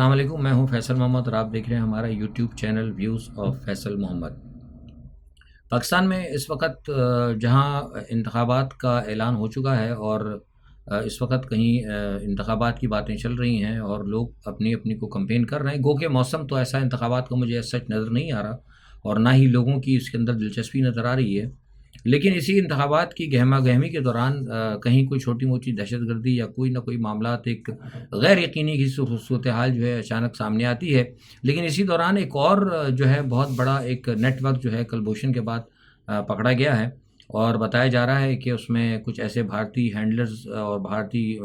السلام علیکم، میں ہوں فیصل محمد اور آپ دیکھ رہے ہیں ہمارا YouTube channel views of Faisal Muhammad. Pakistan میں اس وقت جہاں انتخابات کا اعلان ہو چکا ہے اور اس وقت کہیں انتخابات کی باتیں چل رہی ہیں اور لوگ اپنی اپنی کو کمپین کر رہے ہیں، گو کہ موسم تو ایسا انتخابات کا مجھے سچ نظر نہیں آ رہا اور نہ ہی لوگوں کی اس کے اندر دلچسپی نظر آ رہی ہے۔ لیکن اسی انتخابات کی گہما گہمی کے دوران کہیں کوئی چھوٹی موٹی دہشت گردی یا کوئی نہ کوئی معاملات، ایک غیر یقینی کی صورتحال جو ہے اچانک سامنے آتی ہے۔ لیکن اسی دوران ایک اور جو ہے بہت بڑا ایک نیٹ ورک جو ہے کلبھوشن کے بعد پکڑا گیا ہے، اور بتایا جا رہا ہے کہ اس میں کچھ ایسے بھارتی ہینڈلرز اور بھارتی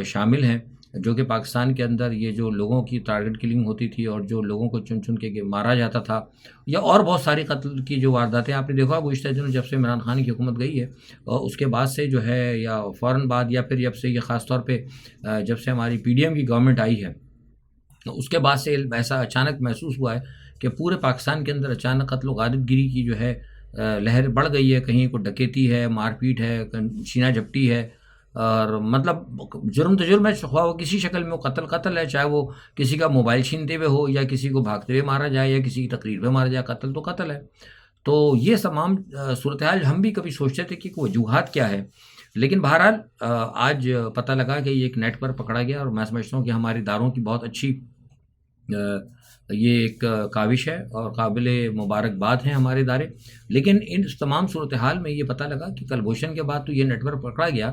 شامل ہیں جو کہ پاکستان کے اندر یہ جو لوگوں کی ٹارگٹ کلنگ ہوتی تھی اور جو لوگوں کو چن چن کے مارا جاتا تھا، یا اور بہت ساری قتل کی جو وارداتیں آپ نے دیکھا گزشتہ دنوں جب سے عمران خان کی حکومت گئی ہے، اور اس کے بعد سے جو ہے یا فوراً بعد یا پھر جب سے یہ خاص طور پہ جب سے ہماری پی ڈی ایم کی گورنمنٹ آئی ہے، تو اس کے بعد سے ایسا اچانک محسوس ہوا ہے کہ پورے پاکستان کے اندر اچانک قتل و غارت گری کی جو ہے لہر بڑھ گئی ہے۔ کہیں کوئی ڈکیتی ہے، مار پیٹ ہے، چھینا جھپٹی ہے، اور مطلب جرم تو جرم ہے، خواہ وہ کسی شکل میں وہ قتل ہے، چاہے وہ کسی کا موبائل چھینتے ہوئے ہو یا کسی کو بھاگتے ہوئے مارا جائے یا کسی کی تقریر پہ مارا جائے، قتل تو قتل ہے۔ تو یہ تمام صورتحال ہم بھی کبھی سوچتے تھے کہ وجوہات کیا ہے، لیکن بہرحال آج پتہ لگا کہ یہ ایک نیٹ پر پکڑا گیا، اور میں سمجھتا ہوں کہ ہمارے اداروں کی بہت اچھی یہ ایک کاوش ہے اور قابل مبارکباد ہیں ہمارے ادارے۔ لیکن ان تمام صورتحال میں یہ پتہ لگا کہ کلبھوشن کے بعد تو یہ نیٹ ورک پکڑا گیا،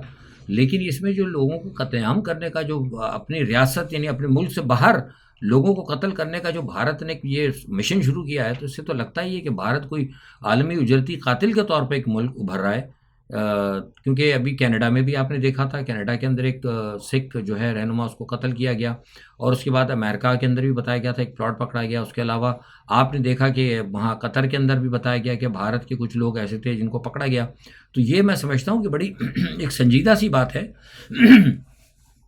لیکن اس میں جو لوگوں کو قتل عام کرنے کا، جو اپنی ریاست یعنی اپنے ملک سے باہر لوگوں کو قتل کرنے کا جو بھارت نے یہ مشن شروع کیا ہے، تو اس سے تو لگتا ہی ہے کہ بھارت کوئی عالمی اجرتی قاتل کے طور پہ ایک ملک ابھر رہا ہے۔ کیونکہ ابھی کینیڈا میں بھی آپ نے دیکھا تھا، کینیڈا کے اندر ایک سکھ جو ہے رہنما، اس کو قتل کیا گیا، اور اس کے بعد امریکہ کے اندر بھی بتایا گیا تھا ایک پلاٹ پکڑا گیا۔ اس کے علاوہ آپ نے دیکھا کہ وہاں قطر کے اندر بھی بتایا گیا کہ بھارت کے کچھ لوگ ایسے تھے جن کو پکڑا گیا۔ تو یہ میں سمجھتا ہوں کہ بڑی ایک سنجیدہ سی بات ہے۔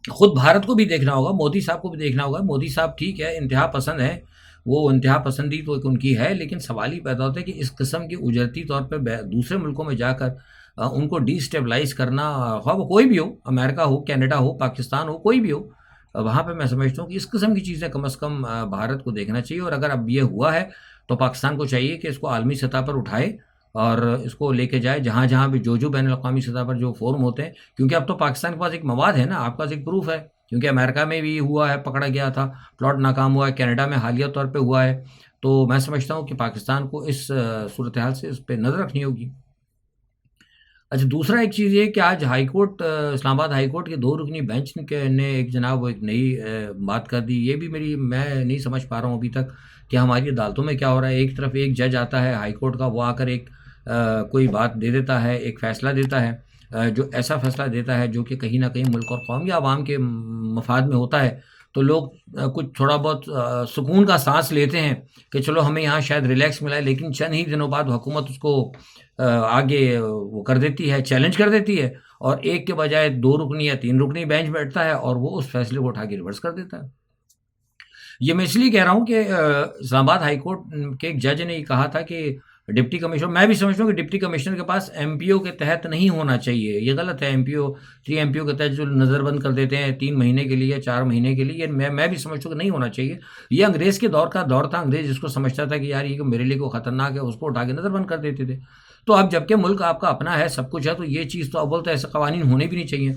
خود بھارت کو بھی دیکھنا ہوگا، مودی صاحب کو بھی دیکھنا ہوگا۔ مودی صاحب ٹھیک ہے، انتہا پسند ہے، وہ انتہا پسندی تو ایک ان کی ہے، لیکن سوال ہی پیدا ہوتا ہے کہ اس قسم کی اجرتی طور پہ دوسرے ملکوں میں جا کر ان کو ڈی اسٹیبلائز کرنا، خواہ وہ کوئی بھی ہو، امریکہ ہو، کینیڈا ہو، پاکستان ہو، کوئی بھی ہو، وہاں پہ میں سمجھتا ہوں کہ اس قسم کی چیزیں کم از کم بھارت کو دیکھنا چاہیے۔ اور اگر اب یہ ہوا ہے تو پاکستان کو چاہیے کہ اس کو عالمی سطح پر اٹھائے اور اس کو لے کے جائے جہاں جہاں بھی جو بین الاقوامی سطح پر جو فورم ہوتے ہیں، کیونکہ اب تو پاکستان کے پاس ایک مواد ہے نا، آپ کے پاس ایک پروف ہے، کیونکہ امریکہ میں بھی ہوا ہے، پکڑا گیا تھا، پلاٹ ناکام ہوا ہے، کینیڈا میں حالیہ طور پہ ہوا ہے۔ تو میں سمجھتا ہوں کہ پاکستان کو اس صورتحال سے اس پہ نظر رکھنی ہوگی۔ اچھا، دوسرا ایک چیز یہ کہ آج ہائی کورٹ، اسلام آباد ہائی کورٹ کے 2 رکنی بینچ نے ایک جناب وہ ایک نئی بات کر دی۔ یہ بھی میں نہیں سمجھ پا رہا ہوں ابھی تک کہ ہماری عدالتوں میں کیا ہو رہا ہے۔ ایک طرف ایک جج آتا ہے ہائی کورٹ کا، وہ آ کر ایک کوئی بات دے دیتا ہے، ایک فیصلہ دیتا ہے، جو ایسا فیصلہ دیتا ہے جو کہ کہیں نہ کہیں ملک اور قوم یا عوام کے مفاد میں ہوتا ہے، تو لوگ کچھ تھوڑا بہت سکون کا سانس لیتے ہیں کہ چلو ہمیں یہاں شاید ریلیکس ملا ہے، لیکن چند ہی دنوں بعد حکومت اس کو آگے وہ کر دیتی ہے، چیلنج کر دیتی ہے، اور ایک کے بجائے 2 رکنی یا 3 رکنی بینچ بیٹھتا ہے اور وہ اس فیصلے کو اٹھا کے ریورس کر دیتا ہے۔ یہ میں اس لیے کہہ رہا ہوں کہ اسلام آباد ہائی کورٹ کے ایک جج نے یہ کہا تھا کہ ڈپٹی کمشنر، میں بھی سمجھتا ہوں کہ ڈپٹی کمشنر کے پاس ایم پی او کے تحت نہیں ہونا چاہیے، یہ غلط ہے۔ ایم پی او 3 ایم پی او کے تحت جو نظر بند کر دیتے ہیں 3 مہینے کے لیے، 4 مہینے کے لیے، میں بھی سمجھتا ہوں کہ نہیں ہونا چاہیے۔ یہ انگریز کے دور کا دور تھا، انگریز جس کو سمجھتا تھا کہ یار یہ میرے لیے کوئی خطرناک ہے، اس کو اٹھا کے نظر بند کر دیتے تھے۔ تو اب جب کہ ملک آپ کا اپنا ہے، سب کچھ ہے، تو یہ چیز تو اول تو ایسے قوانین ہونے بھی نہیں چاہیے،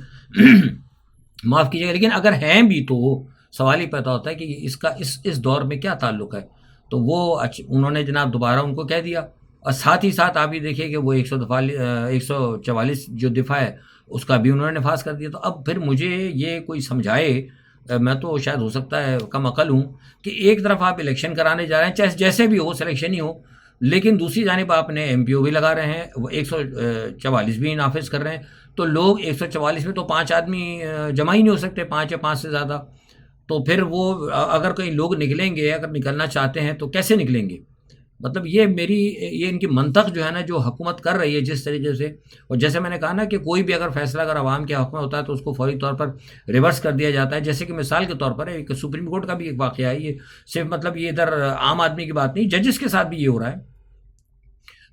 معاف کیجیے گا، لیکن اگر ہیں بھی تو سوال ہی پیدا ہوتا ہے کہ اس کا اس دور میں کیا تعلق ہے۔ تو وہ انہوں نے جناب دوبارہ ان کو کہہ دیا، اور ساتھ ہی ساتھ آپ یہ دیکھیے کہ وہ 144 جو دفعہ ہے اس کا بھی انہوں نے نفاذ کر دیا۔ تو اب پھر مجھے یہ کوئی سمجھائے، میں تو شاید ہو سکتا ہے کم عقل ہوں، کہ ایک طرف آپ الیکشن کرانے جا رہے ہیں، چاہے جیسے بھی ہو، سلیکشن ہی ہو، لیکن دوسری جانب آپ نے ایم پی او بھی لگا رہے ہیں، وہ 144 بھی نافذ کر رہے ہیں۔ تو لوگ 144 میں تو 5 آدمی جمع ہی نہیں ہو سکتے، 5 یا 5 سے زیادہ۔ تو پھر وہ اگر کئی لوگ نکلیں گے، اگر نکلنا چاہتے ہیں تو کیسے نکلیں گے؟ مطلب یہ ان کی منطق جو ہے نا، جو حکومت کر رہی ہے جس طریقے سے، اور جیسے میں نے کہا نا کہ کوئی بھی اگر فیصلہ اگر عوام کے حق میں ہوتا ہے تو اس کو فوری طور پر ریورس کر دیا جاتا ہے۔ جیسے کہ مثال کے طور پر ایک سپریم کورٹ کا بھی ایک واقعہ ہے، یہ صرف مطلب یہ ادھر عام آدمی کی بات نہیں، ججز کے ساتھ بھی یہ ہو رہا ہے۔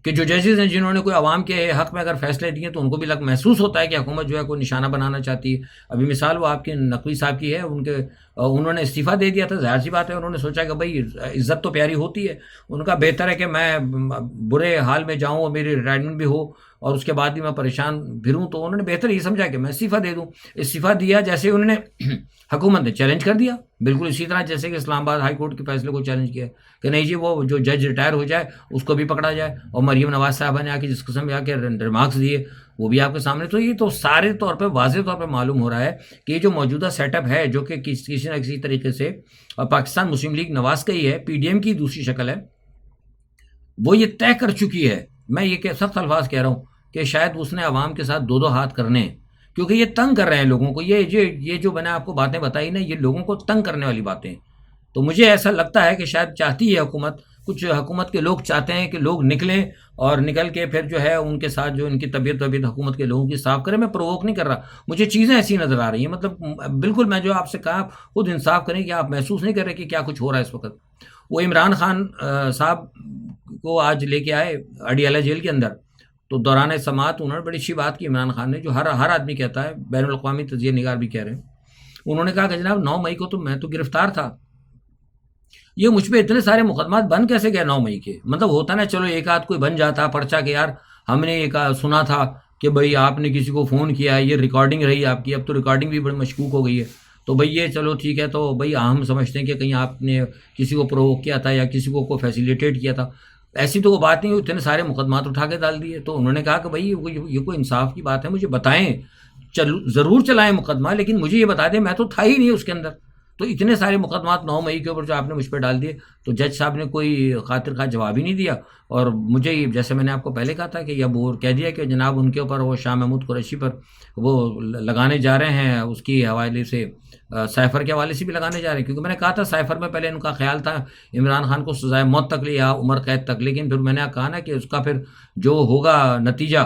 کہ جو ججز ہیں جنہوں نے کوئی عوام کے حق میں اگر فیصلے دیے تو ان کو بھی محسوس ہوتا ہے کہ حکومت جو ہے کوئی نشانہ بنانا چاہتی ہے. ابھی مثال وہ آپ کے نقوی صاحب کی ہے، انہوں نے استعفیٰ دے دیا تھا، ظاہر سی بات ہے انہوں نے سوچا کہ بھائی عزت تو پیاری ہوتی ہے، ان کا بہتر ہے کہ میں برے حال میں جاؤں اور میری ریٹائرمنٹ بھی ہو اور اس کے بعد بھی میں پریشان پھروں، تو انہوں نے بہتر یہ سمجھا کہ میں استعفیٰ دے دوں. استعفیٰ دیا جیسے انہوں نے حکومت نے چیلنج کر دیا، بالکل اسی طرح جیسے کہ اسلام آباد ہائی کورٹ کے فیصلے کو چیلنج کیا کہ نہیں جی وہ جو جج ریٹائر ہو جائے اس کو بھی پکڑا جائے. اور مریم نواز صاحبہ نے آ کے جس قسم میں آ کے ریمارکس دیے وہ بھی آپ کے سامنے. تو یہ تو سارے طور پہ واضح طور پہ معلوم ہو رہا ہے کہ یہ جو موجودہ سیٹ اپ ہے جو کہ کسی نہ کسی طریقے سے پاکستان مسلم لیگ نواز کا ہی ہے، پی ڈی ایم کی دوسری شکل ہے، وہ یہ طے کر چکی ہے. میں یہ سخت الفاظ کہہ رہا ہوں کہ شاید اس نے عوام کے ساتھ دو ہاتھ کرنے ہیں، کیونکہ یہ تنگ کر رہے ہیں لوگوں کو. یہ جو میں نے آپ کو باتیں بتائی نا، یہ لوگوں کو تنگ کرنے والی باتیں ہیں. تو مجھے ایسا لگتا ہے کہ شاید چاہتی ہے حکومت، کچھ حکومت کے لوگ چاہتے ہیں کہ لوگ نکلیں اور نکل کے پھر جو ہے ان کے ساتھ جو ان کی طبیعت حکومت کے لوگوں کی صاف کریں. میں پرووک نہیں کر رہا، مجھے چیزیں ایسی نظر آ رہی ہیں. مطلب بالکل میں جو آپ سے کہا خود انصاف کریں کہ آپ محسوس نہیں کر رہے کہ کیا کچھ ہو رہا ہے اس وقت. وہ عمران خان صاحب کو آج لے کے آئے اڈیالہ جیل کے اندر، تو دوران سماعت انہوں نے بڑی اچھی بات کی عمران خان نے، جو ہر آدمی کہتا ہے، بین الاقوامی تجزیہ نگار بھی کہہ رہے ہیں. انہوں نے کہا کہ جناب 9 مئی کو تو میں تو گرفتار تھا، یہ مجھ پہ اتنے سارے مقدمات بن کیسے گئے 9 مئی کے؟ مطلب ہوتا نا چلو ایک آدھ کوئی بن جاتا پرچہ کہ یار ہم نے ایک سنا تھا کہ بھئی آپ نے کسی کو فون کیا ہے، یہ ریکارڈنگ رہی آپ کی، اب تو ریکارڈنگ بھی بڑی مشکوک ہو گئی ہے، تو بھئی یہ چلو ٹھیک ہے، تو بھئی ہم سمجھتے ہیں کہ کہیں آپ نے کسی کو پرووک کیا تھا یا کسی کو فیسیلیٹیٹ کیا تھا. ایسی تو وہ بات نہیں، اتنے سارے مقدمات اٹھا کے ڈال دیے. تو انہوں نے کہا کہ بھئی یہ کوئی انصاف کی بات ہے، مجھے بتائیں، ضرور چلائیں مقدمہ، لیکن مجھے یہ بتا دیں میں تو تھا ہی نہیں اس کے اندر. تو اتنے سارے مقدمات 9 مئی کے اوپر جو آپ نے مجھ پہ ڈال دیے، تو جج صاحب نے کوئی خاطر خواہ جواب ہی نہیں دیا. اور مجھے جیسے میں نے آپ کو پہلے کہا تھا کہ یہ اب کہہ دیا کہ جناب ان کے اوپر وہ شاہ محمود قریشی پر وہ لگانے جا رہے ہیں، اس کی حوالے سے سائفر کے حوالے سے بھی لگانے جا رہے ہیں. کیونکہ میں نے کہا تھا سائفر میں پہلے ان کا خیال تھا عمران خان کو سزائے موت تک لے یا عمر قید تک، لیکن پھر میں نے کہا نا کہ اس کا پھر جو ہوگا نتیجہ،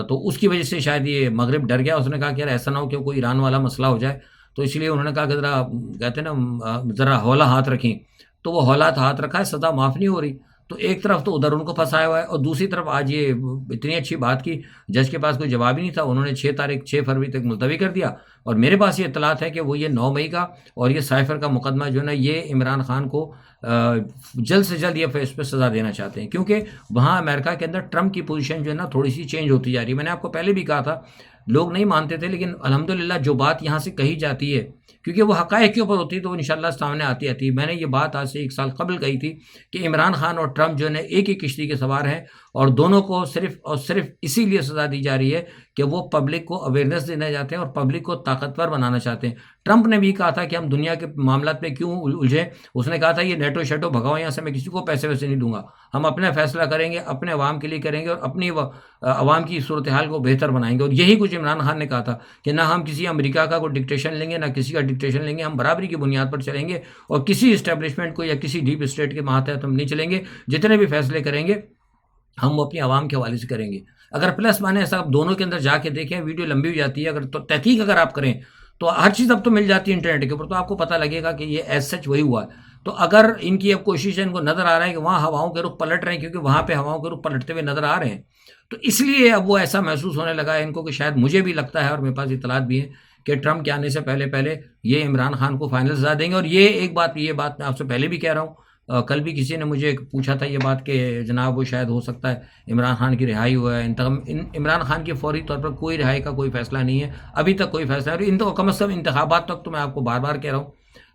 تو اس کی وجہ سے شاید یہ مغرب ڈر گیا. اس نے کہا کہ یار ایسا نہ ہو کہ کوئی ایران والا مسئلہ ہو جائے، تو اس لیے انہوں نے کہا کہ ذرا کہتے ہیں نا ذرا ہولا ہاتھ رکھیں. تو وہ ہولات ہاتھ رکھا ہے، سزا معاف نہیں ہو رہی. تو ایک طرف تو ادھر ان کو پھنسایا ہوا ہے، اور دوسری طرف آج یہ اتنی اچھی بات کی، جج کے پاس کوئی جواب ہی نہیں تھا، انہوں نے 6 فروری تک ملتوی کر دیا. اور میرے پاس یہ اطلاعات ہے کہ وہ یہ 9 مئی کا اور یہ سائفر کا مقدمہ جو ہے نا، یہ عمران خان کو جلد سے جلد یہ اس پہ سزا دینا چاہتے ہیں. کیونکہ وہاں امریکہ کے اندر ٹرمپ کی پوزیشن جو ہے نا تھوڑی سی چینج ہوتی جا رہی ہے. میں نے آپ کو پہلے بھی کہا تھا، لوگ نہیں مانتے تھے، لیکن الحمدللہ جو بات یہاں سے کہی جاتی ہے، کیونکہ وہ حقائق کے اوپر ہوتی ہے، تو وہ انشاءاللہ سامنے آتی ہے. میں نے یہ بات آج سے 1 سال قبل کہی تھی کہ عمران خان اور ٹرمپ جو ہے ایک ہی کشتی کے سوار ہیں، اور دونوں کو صرف اور صرف اسی لیے سزا دی جا رہی ہے کہ وہ پبلک کو اویئرنیس دینا چاہتے ہیں اور پبلک کو طاقتور بنانا چاہتے ہیں. ٹرمپ نے بھی کہا تھا کہ ہم دنیا کے معاملات میں کیوں الجھیں. اس نے کہا تھا یہ نیٹو شیٹو بھگاؤ یہاں سے، میں کسی کو پیسے ویسے نہیں دوں گا، ہم اپنا فیصلہ کریں گے، اپنے عوام کے لیے کریں گے اور اپنی عوام کی صورتحال کو بہتر بنائیں گے. اور یہی کچھ عمران خان نے کہا تھا کہ نہ ہم کسی امریکہ کا کوئی ڈکٹیشن لیں گے، نہ کسی کا ڈکٹیشن لیں گے، ہم برابری کی بنیاد پر چلیں گے اور کسی اسٹیبلشمنٹ کو یا کسی ڈیپ اسٹیٹ کے ماتحت ہم نہیں چلیں گے. جتنے بھی فیصلے کریں گے ہم اپنی عوام کے حوالے سے کریں گے. اگر پلس مانے ایسا آپ دونوں کے اندر جا کے دیکھیں، ویڈیو لمبی ہو جاتی ہے، اگر تو تحقیق اگر آپ کریں تو ہر چیز اب تو مل جاتی ہے انٹرنیٹ کے اوپر، تو آپ کو پتہ لگے گا کہ یہ ایز سچ وہی ہوا ہے. تو اگر ان کی اب کوشش ہے، ان کو نظر آ رہا ہے کہ وہاں ہواؤں کے رخ پلٹ رہے ہیں، کیونکہ وہاں پہ ہواؤں کے رخ پلٹتے ہوئے نظر آ رہے ہیں، تو اس لیے اب وہ ایسا محسوس ہونے لگا ہے ان کو کہ شاید مجھے بھی لگتا ہے اور میرے پاس اطلاعات بھی ہیں کہ ٹرمپ کے آنے سے پہلے یہ عمران خان کو فائنل سزا دیں گے. اور یہ بات میں آپ سے پہلے بھی کہہ رہا ہوں، کل بھی کسی نے مجھے پوچھا تھا یہ بات کہ جناب وہ شاید ہو سکتا ہے عمران خان کی رہائی ہوا ہے. عمران خان کی فوری طور پر کوئی رہائی کا کوئی فیصلہ نہیں ہے، ابھی تک کوئی فیصلہ نہیں. اور کم از کم انتخابات تک تو میں آپ کو بار بار کہہ رہا ہوں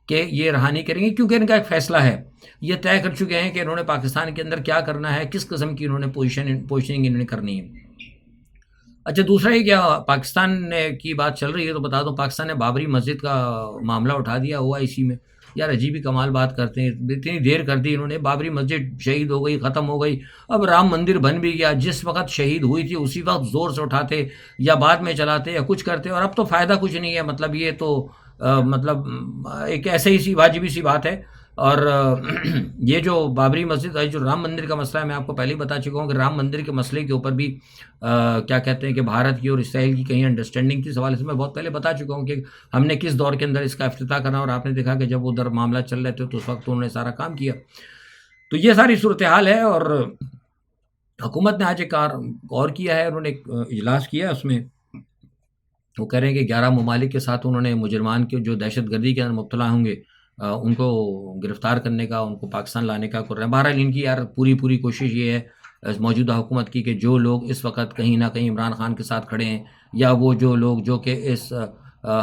کہ یہ رہا نہیں کریں گے، کیونکہ ان کا ایک فیصلہ ہے، یہ طے کر چکے ہیں کہ انہوں نے پاکستان کے اندر کیا کرنا ہے، کس قسم کی انہوں نے پوزیشننگ انہوں نے کرنی ہے. اچھا دوسرا یہ کیا پاکستان کی بات چل رہی ہے تو بتا دوں، پاکستان نے بابری مسجد کا معاملہ اٹھا دیا OIC میں. یار عجیب ہی کمال بات کرتے ہیں، اتنی دیر کر دی انہوں نے، بابری مسجد شہید ہو گئی، ختم ہو گئی، اب رام مندر بن بھی گیا. جس وقت شہید ہوئی تھی اسی وقت زور سے اٹھاتے یا بعد میں چلاتے یا کچھ کرتے، اور اب تو فائدہ کچھ نہیں ہے. مطلب یہ تو مطلب ایک ایسے ہی سی واجبی سی بات ہے. اور یہ جو بابری مسجد جو رام مندر کا مسئلہ ہے، میں آپ کو پہلے ہی بتا چکا ہوں کہ رام مندر کے مسئلے کے اوپر بھی کیا کہتے ہیں کہ بھارت کی اور اسرائیل کی کہیں انڈرسٹینڈنگ تھی. اس حوالے سے میں بہت پہلے بتا چکا ہوں کہ ہم نے کس دور کے اندر اس کا افتتاح کرنا، اور آپ نے دیکھا کہ جب ادھر معاملہ چل رہے تھے تو اس وقت انہوں نے سارا کام کیا. تو یہ ساری صورتحال ہے. اور حکومت نے آج ایک غور کیا ہے، انہوں نے ایک اجلاس کیا ہے، اس میں وہ کہہ رہے ہیں کہ 11 ممالک کے ساتھ انہوں نے مجرمان کے جو دہشت گردی کے اندر مبتلا ہوں گے ان کو گرفتار کرنے کا، ان کو پاکستان لانے کا کر رہے ہیں۔ بہرحال ان کی یار پوری کوشش یہ ہے موجودہ حکومت کی کہ جو لوگ اس وقت کہیں نہ کہیں عمران خان کے ساتھ کھڑے ہیں، یا وہ جو لوگ جو کہ اس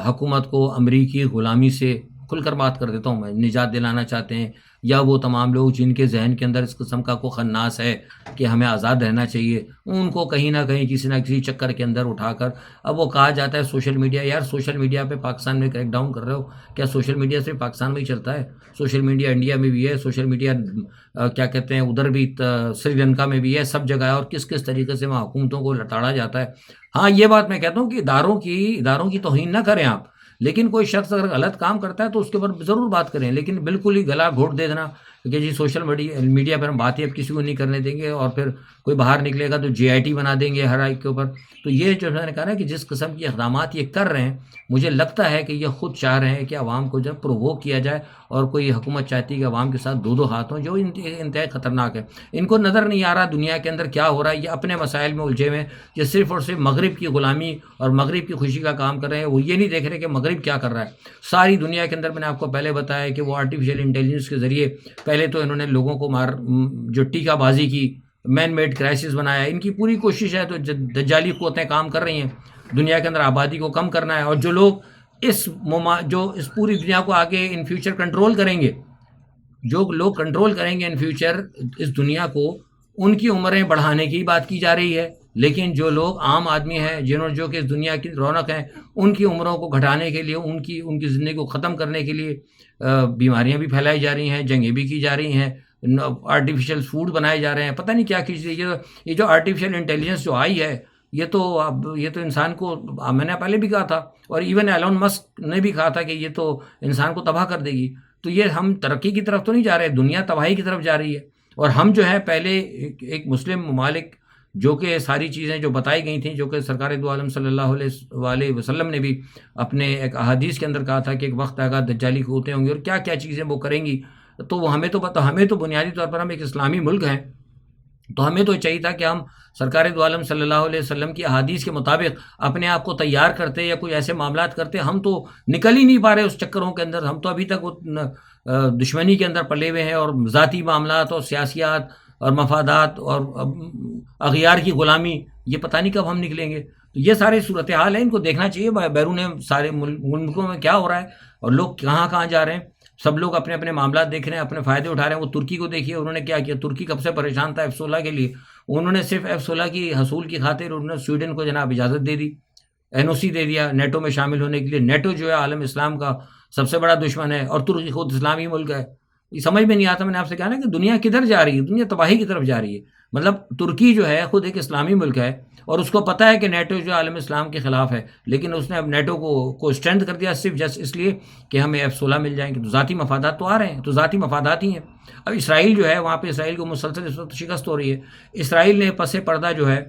حکومت کو امریکی غلامی سے کھل کر بات کر دیتا ہوں میں، نجات دلانا چاہتے ہیں، یا وہ تمام لوگ جن کے ذہن کے اندر اس قسم کا کوئی خناس ہے کہ ہمیں آزاد رہنا چاہیے، ان کو کہیں نہ کہیں کسی نہ کسی چکر کے اندر اٹھا کر، اب وہ کہا جاتا ہے سوشل میڈیا، یار سوشل میڈیا پہ پاکستان میں کریک ڈاؤن کر رہے ہو کیا؟ سوشل میڈیا صرف پاکستان میں ہی چلتا ہے؟ سوشل میڈیا انڈیا میں بھی ہے، سوشل میڈیا کیا کہتے ہیں ادھر بھی سری لنکا میں بھی ہے، سب جگہ ہے، اور کس طریقے سے وہاں حکومتوں کو لتاڑا جاتا ہے۔ ہاں یہ بات میں کہتا ہوں کہ اداروں کی توہین نہ کریں آپ، لیکن کوئی شخص اگر غلط کام کرتا ہے تو اس کے اوپر ضرور بات کریں، لیکن بالکل ہی گلا گھونٹ دے دینا کہ جی سوشل میڈیا پر ہم باتیں اب کسی کو نہیں کرنے دیں گے، اور پھر کوئی باہر نکلے گا تو GIT بنا دیں گے ہر ایک کے اوپر۔ تو یہ جو میں نے کہا نا کہ جس قسم کے اقدامات یہ کر رہے ہیں، مجھے لگتا ہے کہ یہ خود چاہ رہے ہیں کہ عوام کو جب پرووک کیا جائے، اور کوئی حکومت چاہتی ہے کہ عوام کے ساتھ دو ہاتھ ہوں، جو انتہائی خطرناک ہے۔ ان کو نظر نہیں آ رہا دنیا کے اندر کیا ہو رہا ہے، یہ اپنے مسائل میں الجھے ہوئے ہیں، یہ صرف اور صرف مغرب کی غلامی اور مغرب کی خوشی کا کام کر رہے ہیں۔ وہ یہ نہیں دیکھ رہے کہ مغرب کیا کر رہا ہے ساری دنیا کے اندر۔ میں نے آپ کو پہلے بتایا کہ وہ آرٹیفیشل انٹیلیجنس کے ذریعے پہلے تو انہوں نے لوگوں کو جو ٹیکہ بازی کی، مین میڈ کرائسس بنایا، ان کی پوری کوشش ہے، تو دجالی قوتیں کام کر رہی ہیں دنیا کے اندر، آبادی کو کم کرنا ہے، اور جو لوگ جو اس پوری دنیا کو آگے ان فیوچر کنٹرول کریں گے، جو لوگ کنٹرول کریں گے ان فیوچر اس دنیا کو، ان کی عمریں بڑھانے کی بات کی جا رہی ہے، لیکن جو لوگ عام آدمی ہیں جو کہ اس دنیا کی رونق ہیں، ان کی عمروں کو گھٹانے کے لیے، ان کی زندگی کو ختم کرنے کے لیے بیماریاں بھی پھیلائی جا رہی ہیں، جنگیں بھی کی جا رہی ہیں، آرٹیفیشل فوڈ بنائے جا رہے ہیں، پتہ نہیں کیا یہ جو آرٹیفیشل انٹیلیجنس جو آئی ہے، یہ تو انسان کو، میں نے پہلے بھی کہا تھا، اور ایون ایلون مسک نے بھی کہا تھا کہ یہ تو انسان کو تباہ کر دے گی۔ تو یہ ہم ترقی کی طرف تو نہیں جا رہے، دنیا تباہی کی طرف جا رہی ہے۔ اور ہم جو ہے پہلے ایک مسلم ممالک، جو کہ ساری چیزیں جو بتائی گئی تھیں، جو کہ سرکار دو عالم صلی اللہ علیہ وسلم نے بھی اپنے ایک احادیث کے اندر کہا تھا کہ ایک وقت آئے گا دجالی قوتیں ہوں گی اور کیا کیا چیزیں وہ کریں گی، تو وہ ہمیں تو بنیادی طور پر ہم ایک اسلامی ملک ہیں، تو ہمیں تو چاہیے تھا کہ ہم سرکار دو عالم صلی اللہ علیہ وسلم کی احادیث کے مطابق اپنے آپ کو تیار کرتے، یا کوئی ایسے معاملات کرتے۔ ہم تو نکل ہی نہیں پا رہے اس چکروں کے اندر، ہم تو ابھی تک دشمنی کے اندر پلے ہوئے ہیں، اور ذاتی معاملات اور سیاسیات اور مفادات اور اغیار کی غلامی، یہ پتہ نہیں کب ہم نکلیں گے۔ تو یہ سارے صورتحال ہیں، ان کو دیکھنا چاہیے بیرون سارے ملکوں میں کیا ہو رہا ہے، اور لوگ کہاں جا رہے ہیں۔ سب لوگ اپنے اپنے معاملات دیکھ رہے ہیں، اپنے فائدے اٹھا رہے ہیں۔ وہ ترکی کو دیکھیے، انہوں نے کیا کیا، ترکی کب سے پریشان تھا F-16 کے لیے، انہوں نے صرف F-16 کی حصول کی خاطر انہوں نے سویڈن کو جناب اجازت دے دی، NOC دے دیا نیٹو میں شامل ہونے کے لیے۔ نیٹو جو ہے عالم اسلام کا سب سے بڑا دشمن ہے، اور ترکی خود اسلامی ملک ہے۔ یہ سمجھ میں نہیں آتا، میں نے آپ سے کہا نا کہ دنیا کدھر جا رہی ہے، دنیا تباہی کی طرف جا رہی ہے۔ مطلب ترکی جو ہے خود ایک اسلامی ملک ہے، اور اس کو پتہ ہے کہ نیٹو جو عالم اسلام کے خلاف ہے، لیکن اس نے اب نیٹو کو اسٹرینتھ کر دیا، صرف جسٹ اس لیے کہ ہمیں F-16 مل جائیں گے۔ تو ذاتی مفادات تو آ رہے ہیں، تو ذاتی مفادات ہی ہیں۔ اب اسرائیل جو ہے، وہاں پہ اسرائیل کو مسلسل اس وقت شکست ہو رہی ہے۔ اسرائیل نے پس پردہ جو ہے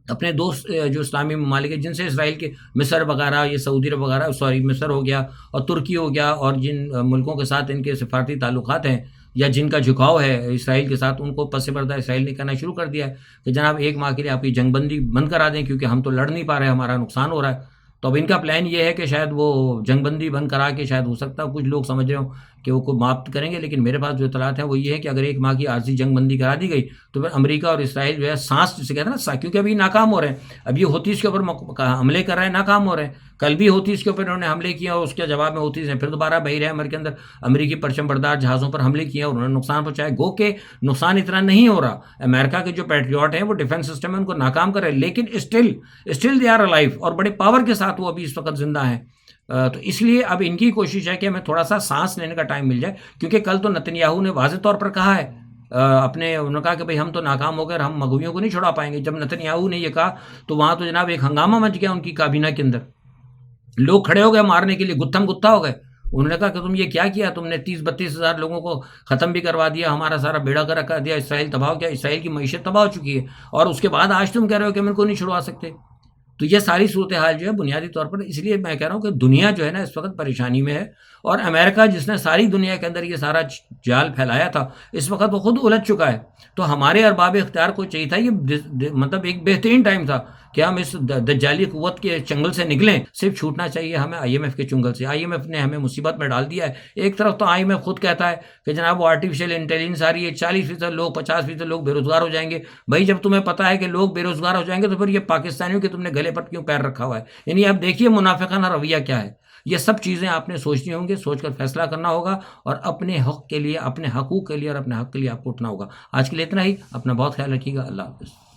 اپنے دوست جو اسلامی ممالک ہیں، جن سے اسرائیل کے مصر وغیرہ، یہ سعودی عرب وغیرہ، مصر ہو گیا اور ترکی ہو گیا، اور جن ملکوں کے ساتھ ان کے سفارتی تعلقات ہیں یا جن کا جھکاؤ ہے اسرائیل کے ساتھ، ان کو پس پردہ اسرائیل نے کہنا شروع کر دیا ہے کہ جناب 1 ماہ کے لیے آپ کی جنگ بندی بند کرا دیں، کیونکہ ہم تو لڑ نہیں پا رہے، ہمارا نقصان ہو رہا ہے۔ تو اب ان کا پلان یہ ہے کہ شاید وہ جنگ بندی بند کرا کے، شاید ہو سکتا ہے کچھ لوگ سمجھ رہے ہوں کہ وہ معاف کریں گے، لیکن میرے پاس جو اطلاعات ہیں وہ یہ ہے کہ اگر 1 ماہ کی عارضی جنگ بندی کرا دی گئی تو پھر امریکہ اور اسرائیل جو ہے سانس جسے کہتے ہیں نا، کیونکہ ابھی ناکام ہو رہے ہیں، اب یہ ہوتیز کے اوپر حملے کر رہے ہیں، ناکام ہو رہے ہیں۔ کل بھی ہوتیز کے اوپر انہوں نے حملے کیا، اور اس کے جواب میں ہوتیز نے پھر دوبارہ بحیرہ احمر کے اندر امریکی پرچم بردار جہازوں پر حملے کیے، اور انہوں نے نقصان پہنچایا۔ گو کہ نقصان اتنا نہیں ہو رہا، امریکہ کے جو پیٹریوٹ ہیں وہ ڈیفنس سسٹم ہے ان کو ناکام کر رہے ہیں، لیکن اسٹل دے آر الائیو، اور بڑے پاور کے ساتھ وہ ابھی اس وقت زندہ ہیں۔ تو اس لیے اب ان کی کوشش ہے کہ ہمیں تھوڑا سا سانس لینے کا ٹائم مل جائے، کیونکہ کل تو نتنیاہو نے واضح طور پر کہا ہے، انہوں نے کہا کہ بھئی ہم تو ناکام ہو گئے اور ہم مغویوں کو نہیں چھڑا پائیں گے۔ جب نتنیاہو نے یہ کہا تو وہاں تو جناب ایک ہنگامہ مچ گیا ان کی کابینہ کے اندر، لوگ کھڑے ہو گئے مارنے کے لیے، گتھم گتھا ہو گئے۔ انہوں نے کہا کہ تم یہ کیا کیا، تم نے 30-32 ہزار لوگوں کو ختم بھی کروا دیا، ہمارا سارا بیڑا گرک کر دیا، اسرائیل تباہ ہو گیا، اسرائیل کی معیشت تباہ ہو چکی ہے، اور اس کے بعد آج تم کہہ رہے ہو کہ ہم ان کو نہیں چھڑوا سکتے۔ تو یہ ساری صورتحال جو ہے بنیادی طور پر، اس لیے میں کہہ رہا ہوں کہ دنیا جو ہے نا اس وقت پریشانی میں ہے، اور امریکہ جس نے ساری دنیا کے اندر یہ سارا جال پھیلایا تھا، اس وقت وہ خود الجھ چکا ہے۔ تو ہمارے ارباب اختیار کو چاہیے تھا، یہ مطلب ایک بہترین ٹائم تھا کہ ہم اس دجالی قوت کے چنگل سے نکلیں۔ صرف چھوٹنا چاہیے ہمیں آئی ایم ایف کے چنگل سے۔ آئی ایم ایف نے ہمیں مصیبت میں ڈال دیا ہے۔ ایک طرف تو آئی ایم ایف خود کہتا ہے کہ جناب وہ آرٹیفیشیل انٹیلیجنس آ رہی ہے، 40% لوگ 50% لوگ بے روزگار ہو جائیں گے۔ بھائی جب تمہیں پتا ہے کہ لوگ بے روزگار ہو جائیں گے تو پھر یہ پاکستانیوں کے تم نے گلے پر کیوں پیر رکھا ہوا ہے؟ یعنی اب دیکھیے منافقانہ رویہ کیا ہے۔ یہ سب چیزیں آپ نے سوچنی ہوں گی، سوچ کر فیصلہ کرنا ہوگا، اور اپنے حق کے لیے، اپنے حقوق کے لیے اور اپنے حق کے لیے آپ کو اٹھنا ہوگا۔ آج کے لیے اتنا ہی، اپنا بہت خیال رکھیے گا، اللہ حافظ۔